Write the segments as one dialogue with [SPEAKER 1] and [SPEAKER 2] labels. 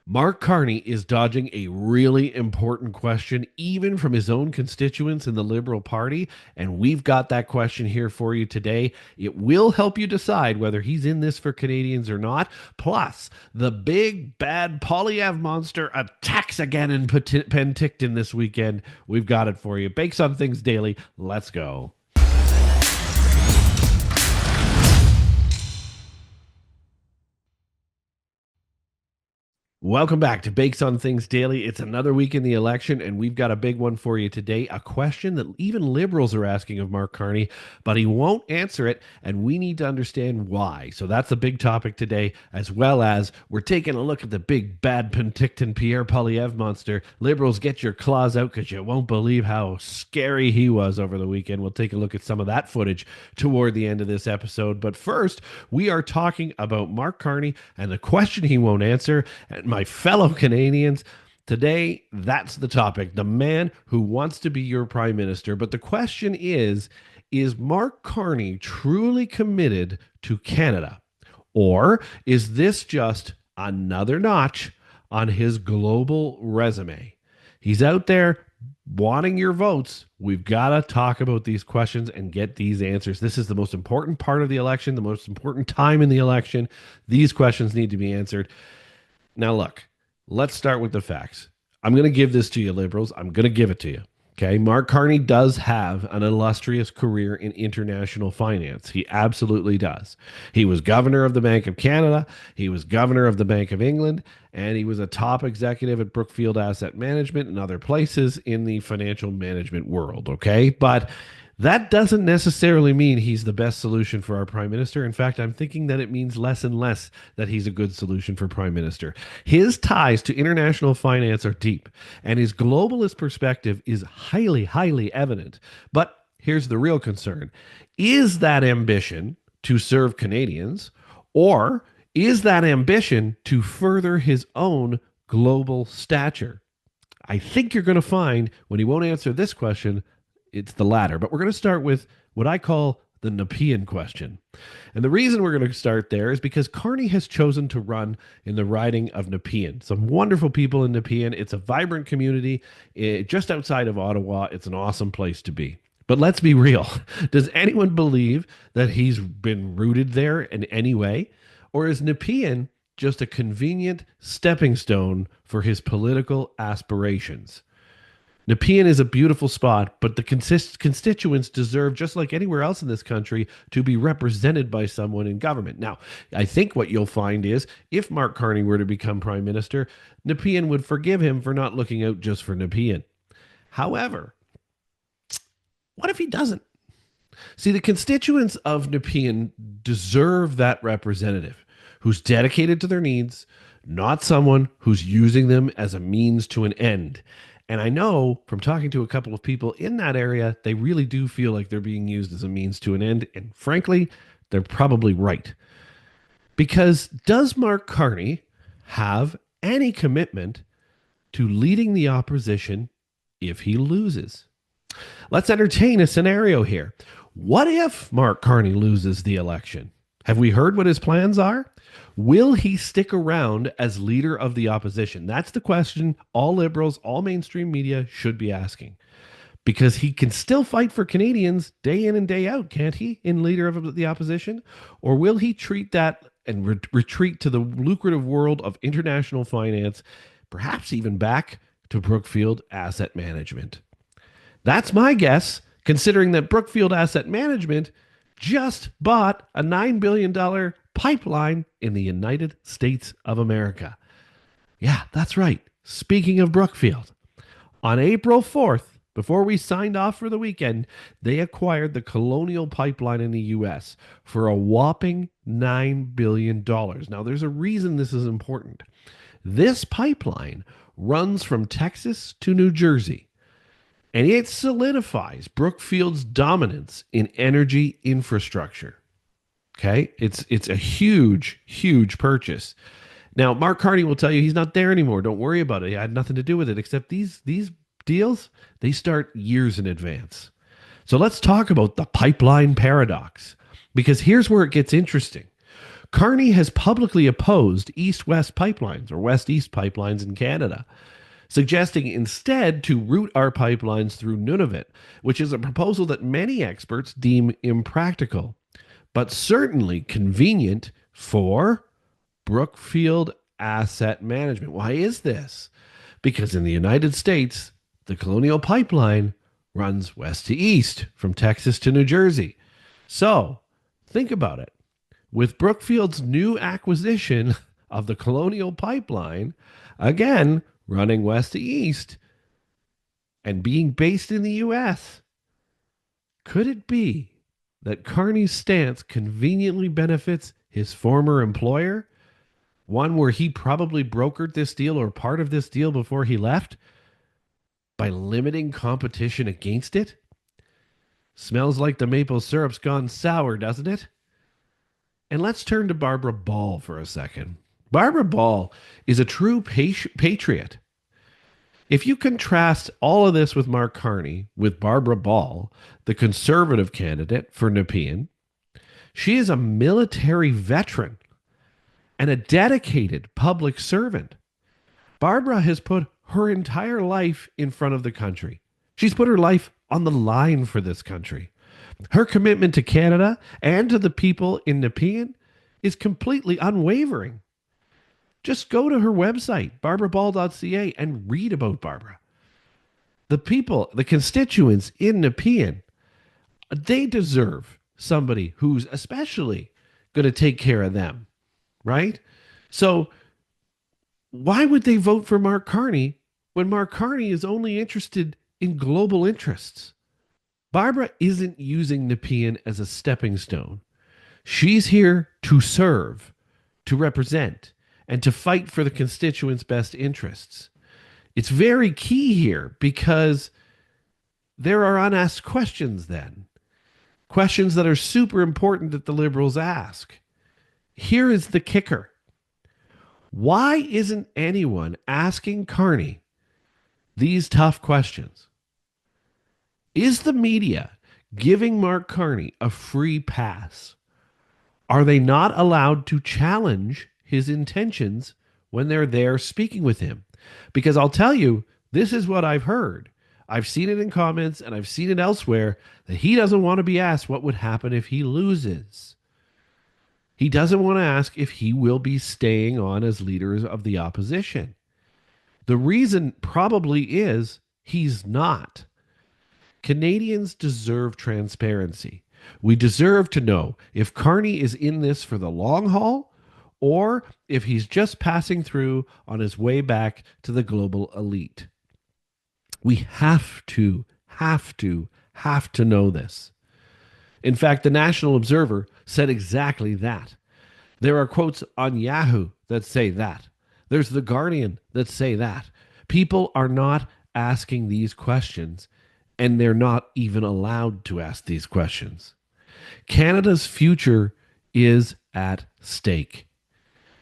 [SPEAKER 1] Mark Carney is dodging a really important question, even from his own constituents in the Liberal Party. And we've got that question here for you today. It will help you decide whether he's in this for Canadians or not. Plus, the big bad Polyev monster attacks again in Penticton this weekend. We've got it for you. Bakes on Things Daily. Let's go. Welcome back to Bakes on Things Daily. It's another week in the election, and we've got a big one for you today. A question that even liberals are asking of Mark Carney, but he won't answer it, and we need to understand why. So that's the big topic today, as well as we're taking a look at the big bad Penticton Pierre Poilievre monster. Liberals, get your claws out because you won't believe how scary he was over the weekend. We'll take a look at some of that footage toward the end of this episode. But first, we are talking about Mark Carney and the question he won't answer. And my fellow Canadians, today, that's the topic. The man who wants to be your prime minister. But the question is Mark Carney truly committed to Canada? Or is this just another notch on his global resume? He's out there wanting your votes. We've got to talk about these questions and get these answers. This is the most important part of the election, the most important time in the election. These questions need to be answered. Now, look, let's start with the facts. I'm going to give this to you, liberals. I'm going to give it to you. Okay. Mark Carney does have an illustrious career in international finance. He absolutely does. He was governor of the Bank of Canada. He was governor of the Bank of England. And he was a top executive at Brookfield Asset Management and other places in the financial management world. Okay. But that doesn't necessarily mean he's the best solution for our prime minister. In fact, I'm thinking that it means less and less that he's a good solution for prime minister. His ties to international finance are deep, and his globalist perspective is highly, highly evident. But here's the real concern. Is that ambition to serve Canadians, or is that ambition to further his own global stature? I think you're going to find when he won't answer this question, it's the latter. But we're going to start with what I call the Nepean question. And the reason we're going to start there is because Carney has chosen to run in the riding of Nepean. Some wonderful people in Nepean. It's a vibrant community just outside of Ottawa. It's an awesome place to be. But let's be real. Does anyone believe that he's been rooted there in any way? Or is Nepean just a convenient stepping stone for his political aspirations? Nepean is a beautiful spot, but the constituents deserve, just like anywhere else in this country, to be represented by someone in government. Now, I think what you'll find is if Mark Carney were to become prime minister, Nepean would forgive him for not looking out just for Nepean. However, what if he doesn't? See, the constituents of Nepean deserve that representative who's dedicated to their needs, not someone who's using them as a means to an end. And I know from talking to a couple of people in that area, they really do feel like they're being used as a means to an end. And frankly, they're probably right. Because does Mark Carney have any commitment to leading the opposition if he loses? Let's entertain a scenario here. What if Mark Carney loses the election? Have we heard what his plans are? Will he stick around as leader of the opposition? That's the question all liberals, all mainstream media should be asking. Because he can still fight for Canadians day in and day out, can't he, in leader of the opposition? Or will he treat that and retreat to the lucrative world of international finance, perhaps even back to Brookfield Asset Management? That's my guess, considering that Brookfield Asset Management just bought a $9 billion pipeline in the United States of America. Yeah, that's right. Speaking of Brookfield, on April 4th, before we signed off for the weekend, they acquired the Colonial Pipeline in the U.S. for a whopping $9 billion. Now, there's a reason this is important. This pipeline runs from Texas to New Jersey, and it solidifies Brookfield's dominance in energy infrastructure. Okay, it's a huge, huge purchase. Now, Mark Carney will tell you he's not there anymore. Don't worry about it. He had nothing to do with it, except these deals, they start years in advance. So let's talk about the pipeline paradox, because here's where it gets interesting. Carney has publicly opposed east west pipelines or west east pipelines in Canada, suggesting instead to route our pipelines through Nunavut, which is a proposal that many experts deem impractical, but certainly convenient for Brookfield Asset Management. Why is this? Because in the United States, the Colonial Pipeline runs west to east from Texas to New Jersey. So think about it. With Brookfield's new acquisition of the Colonial Pipeline, again, running west to east and being based in the U.S., could it be that Carney's stance conveniently benefits his former employer? One where he probably brokered this deal or part of this deal before he left by limiting competition against it? Smells like the maple syrup's gone sour, doesn't it? And let's turn to Barbara Bal for a second. Barbara Bal is a true patriot. If you contrast all of this with Mark Carney, with Barbara Bal, the conservative candidate for Nepean, she is a military veteran and a dedicated public servant. Barbara has put her entire life in front of the country. She's put her life on the line for this country. Her commitment to Canada and to the people in Nepean is completely unwavering. Just go to her website, barbarabal.ca, and read about Barbara. The people, the constituents in Nepean, they deserve somebody who's especially going to take care of them, right? So why would they vote for Mark Carney when Mark Carney is only interested in global interests? Barbara isn't using Nepean as a stepping stone. She's here to serve, to represent, and to fight for the constituents' best interests. It's very key here because there are unasked questions then. Questions that are super important that the Liberals ask. Here is the kicker. Why isn't anyone asking Carney these tough questions? Is the media giving Mark Carney a free pass? Are they not allowed to challenge his intentions when they're there speaking with him? Because I'll tell you, this is what I've heard. I've seen it in comments and I've seen it elsewhere that he doesn't want to be asked what would happen if he loses. He doesn't want to ask if he will be staying on as leader of the opposition. The reason probably is he's not. Canadians deserve transparency. We deserve to know if Carney is in this for the long haul or if he's just passing through on his way back to the global elite. We have to know this. In fact, the National Observer said exactly that. There are quotes on Yahoo that say that. There's The Guardian that say that. People are not asking these questions, and they're not even allowed to ask these questions. Canada's future is at stake.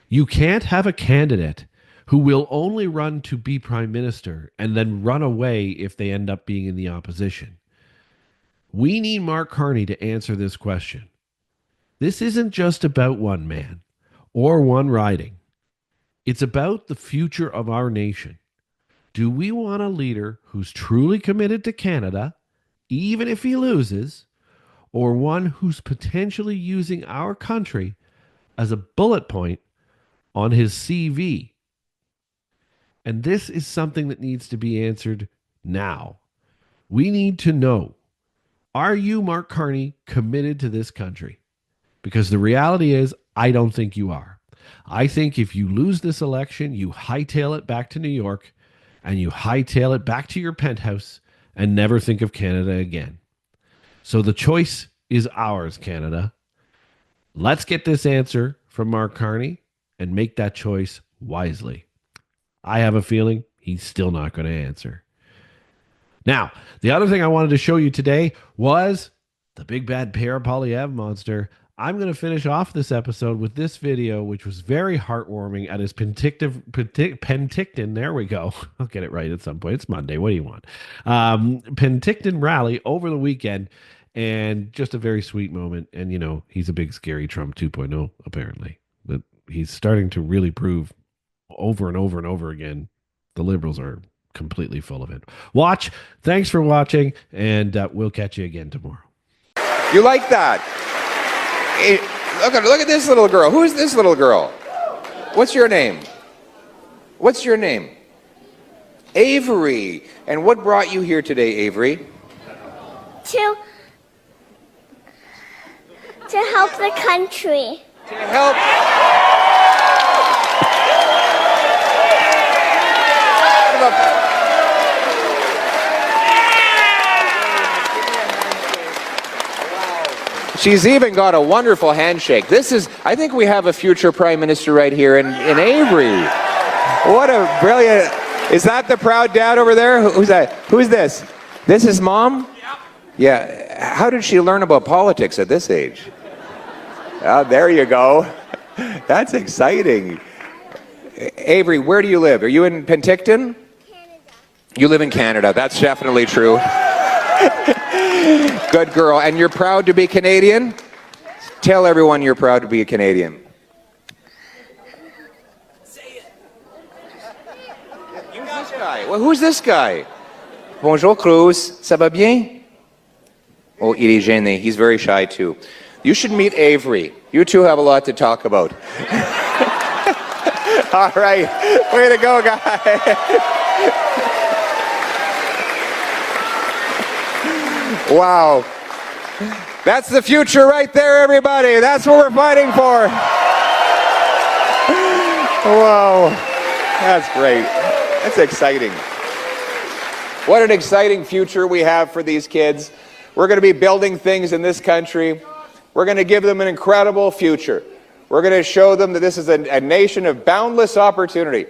[SPEAKER 1] You can't have a candidate who will only run to be prime minister and then run away if they end up being in the opposition. We need Mark Carney to answer this question. This isn't just about one man or one riding. It's about the future of our nation. Do we want a leader who's truly committed to Canada, even if he loses, or one who's potentially using our country as a bullet point on his CV? And this is something that needs to be answered now. We need to know, are you, Mark Carney, committed to this country? Because the reality is, I don't think you are. I think if you lose this election, you hightail it back to New York and you hightail it back to your penthouse and never think of Canada again. So the choice is ours, Canada. Let's get this answer from Mark Carney and make that choice wisely. I have a feeling he's still not going to answer. Now, the other thing I wanted to show you today was the big bad Pierre Poilievre monster. I'm going to finish off this episode with this video, which was very heartwarming at his Penticton. There we go. I'll get it right at some point. It's Monday. What do you want? Penticton rally over the weekend, and just a very sweet moment. And, you know, he's a big, scary Trump 2.0, apparently. he's starting to really prove over and over and over again the Liberals are completely full of it. Watch. Thanks for watching, and we'll catch you again tomorrow.
[SPEAKER 2] You like that? Look at this little girl. Who is this little girl? What's your name? What's your name? Avery. And what brought you here today, Avery?
[SPEAKER 3] To help the country.
[SPEAKER 2] To help. She's even got a wonderful handshake. I think we have a future Prime Minister right here in Avery. What a brilliant, is that the proud dad over there? Who's that? Who's this? This is Mom? Yeah. How did she learn about politics at this age? Oh, there you go. That's exciting. Avery, where do you live? Are you in Penticton?
[SPEAKER 3] Canada.
[SPEAKER 2] You live in Canada. That's definitely true. Good girl. And you're proud to be Canadian? Tell everyone you're proud to be a Canadian. Say it. Who's this guy? Well, who's this guy? Bonjour, Cruz. Ça va bien? Oh, il est gêné. He's very shy too. You should meet Avery. You two have a lot to talk about. All right. Way to go, guys. Wow. That's the future right there, everybody. That's what we're fighting for. Wow. That's great. That's exciting. What an exciting future we have for these kids. We're going to be building things in this country. We're going to give them an incredible future. We're going to show them that this is a nation of boundless opportunity.